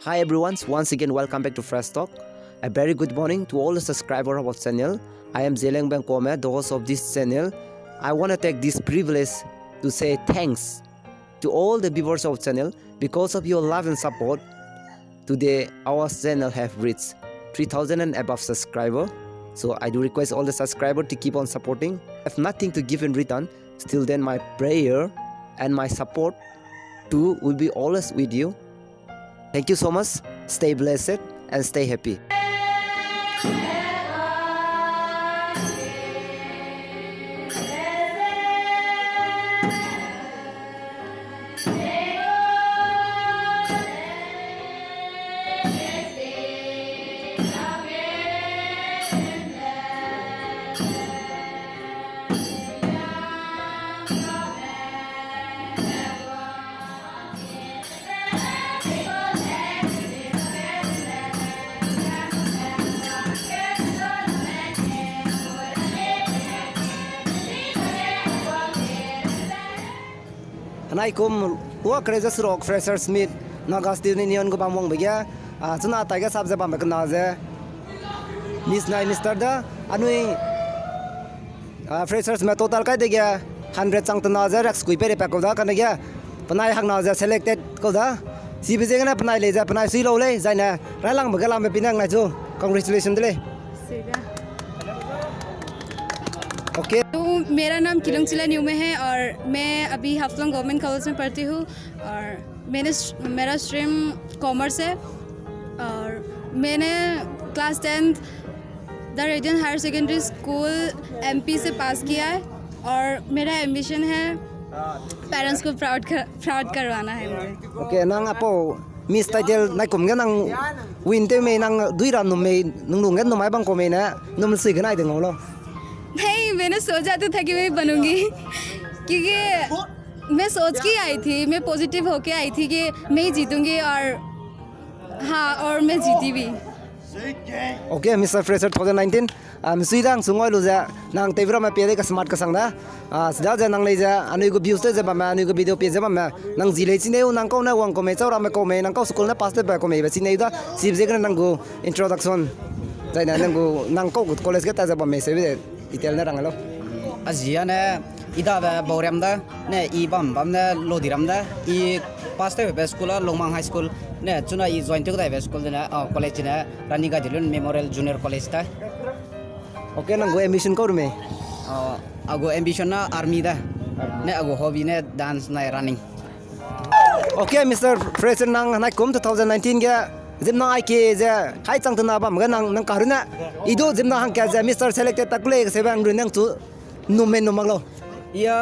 Hi everyone, once again welcome back to FreshTalk. A very good morning to all the subscribers of our channel. I am Zeleng Bang Kome, the host of this channel. I want to take this privilege to say thanks to all the viewers of our channel. Because of your love and support, today our channel have reached 3000 and above subscribers. So I do request all the subscribers to keep on supporting. I have nothing to give in return. Still then my prayer and my support too will be always with you. Thank you so much. Stay blessed and stay happy. Nay kum wa krejas rock freshers meet Naga student union ko bamong begya chuna taiga sabje bam bekna je miss nai mister da anui freshers me total kai de gya 100 chang tna je rax kui pere pa ko da kan gya panai hang na je selected ko da si bje na panai le ja panai si lo le jai na ra lang ba lam be pinang na chu congratulations de le okay तो मेरा नाम किलंगचिला new में है और मैं अभी Haflong government college में पढ़ती हूँ और मेरा स्ट्रीम कॉमर्स है और मैंने class 10th the radian higher secondary school MP से पास किया है और मेरा एम्बिशन है पेरेंट्स को प्राउड करवाना है मुझे ओके नंग अपो मिस टाइटल नाइ कुम नंग विंटे में नंग दुई राम नुम में नुंग नुमाय बंग को में ना नुम से गनाय देंगो लो नहीं मैंने सोचा तो था कि मैं बनूंगी क्योंकि मैं सोच के आई थी मैं पॉजिटिव होके आई थी कि मैं ही जीतूंगी और हाँ और मैं जीती भी ओके मिस्टर फ्रेशर 2019 सुइदांग सुंगोय लुजा नंग तेब्रा मा पेदे का स्मार्ट का संगदा सदा ज नंग लेजा अनु को व्यूज ते बमा अनु को वीडियो पेज बमा नंग जिले चिने नंग को ना वंग को मे चौरा मे को मे नंग को स्कूल ना पास ते बा को मे बा चिने दा सिबजे का नंगो इंट्रोडक्शन जायना नंगो नंग को कॉलेज के ताजा बमे से detail na rangalo azia ne ida ba boram da ne I bam ne lodiram da I paste be school longmang high school ne chuna I join to da be school na college na Naga dilun memorial junior college ta okay nango ambition ko me ago ambition na army da ne ago hobby ne dance na running okay Mr. Fraser nang na kum 2019 ga jimna ai ke ja hai chang tna bam ga nang karuna ido jimna hang ka ja Mr. selected takle se bang ru nang chu numen numang lo ya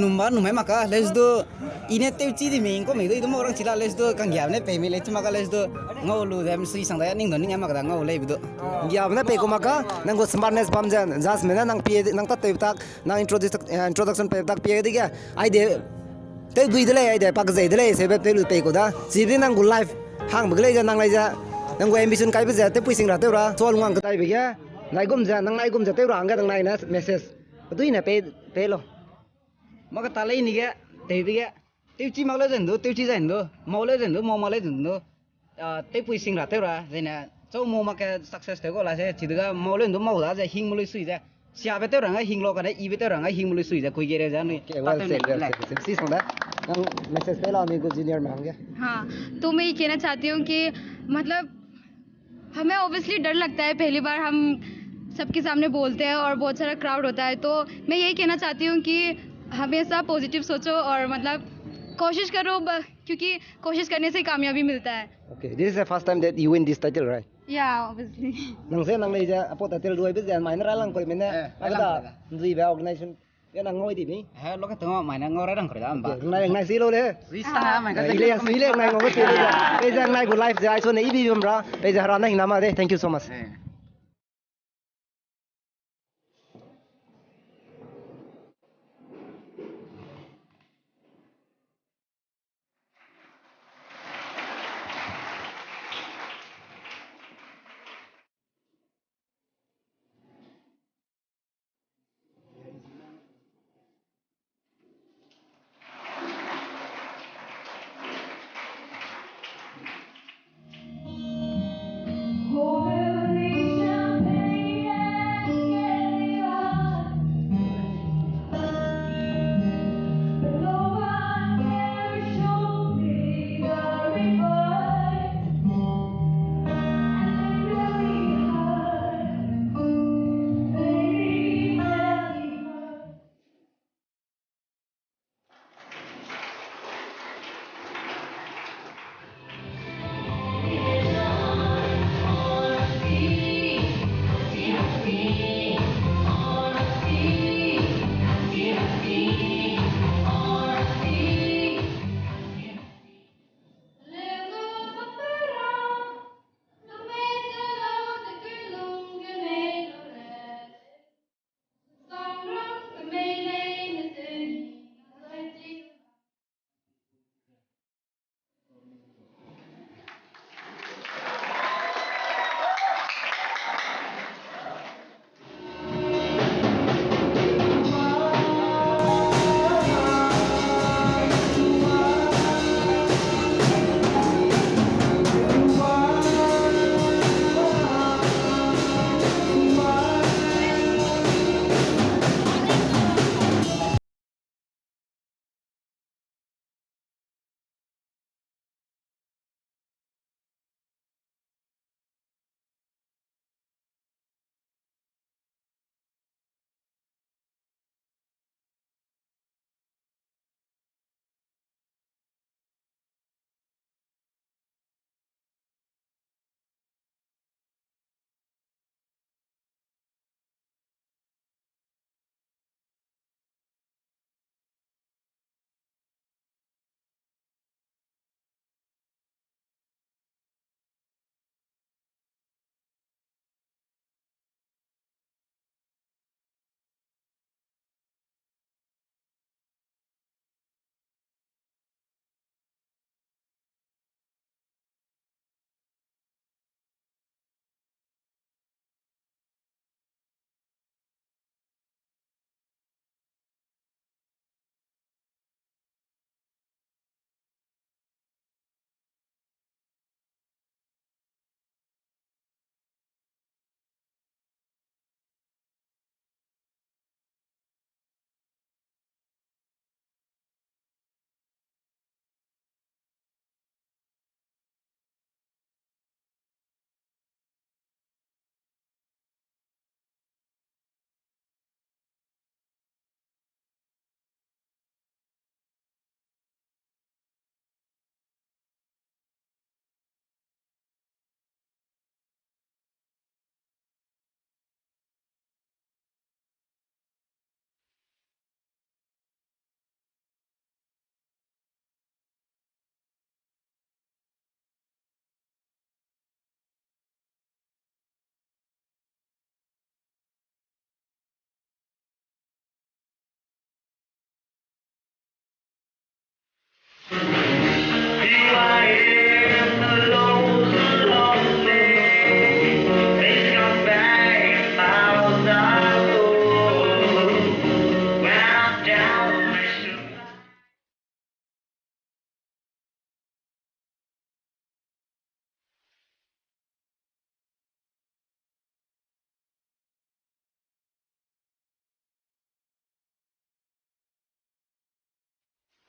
numai maka let's do ine te chi di ming ko me do mo rang chila let's do kang ya ne pe me le chuma ka let's do ngolu dem sui sang da ning do ning ma ka ngol le bido ya na pe ko maka nang go smartness bam jan jas me nang pe nang ta te tak nang introduction pe tak pe de ga ai de te dui de le ai de pak zai de le se be pe lu pe ko da si bi nang go life hang bgle ja nang lai ja nang ambition kai be ja te puising ra te ra chol ngang ka tai be ya nai gum ja nang nai gum ja te ra ang ga nang nai na message dui na pe lo maka talai ni ga te bi ga te chi ma le jen do te chi jen do mo le jen do mo ma le jen do te puising ra te ra jena chau mo ma ka success te ko la se chi ga mo le do mo da ja hing mo le sui ja sia be te ra nga hing lo ka ne I be te ra nga hing mo le sui ja koi ge re ja ni si song da nang message pe la mi go junior में होंगे हाँ तो मैं ये कहना चाहती हूँ कि मतलब हमें ऑब्वियसली डर लगता है पहली बार हम सबके सामने बोलते हैं और बहुत सारा क्राउड होता है तो मैं यही कहना चाहती हूँ कि हमेशा पॉजिटिव सोचो और मतलब कोशिश करो क्योंकि कोशिश करने से कामयाबी मिलता है okay this is the first time that you win this title right yeah obviously nang se nang leja apo title duai be jan mai na lang koi mena ada dui ba organization ya nang ngoi di ni he lo ka tong mai na ngora dang khoi da ba nai si lo le ri sa mai ka si le nai ngoi si le be jan nai go live ja so nei bi bum ra be ja ra na hina ma de thank you so much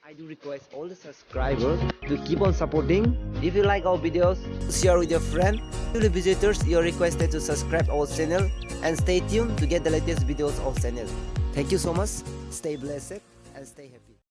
I do request all the subscribers to keep on supporting. If you like our videos, share with your friend. To the visitors, you're requested to subscribe our channel and stay tuned to get the latest videos of channel. Thank you so much. Stay blessed and stay happy.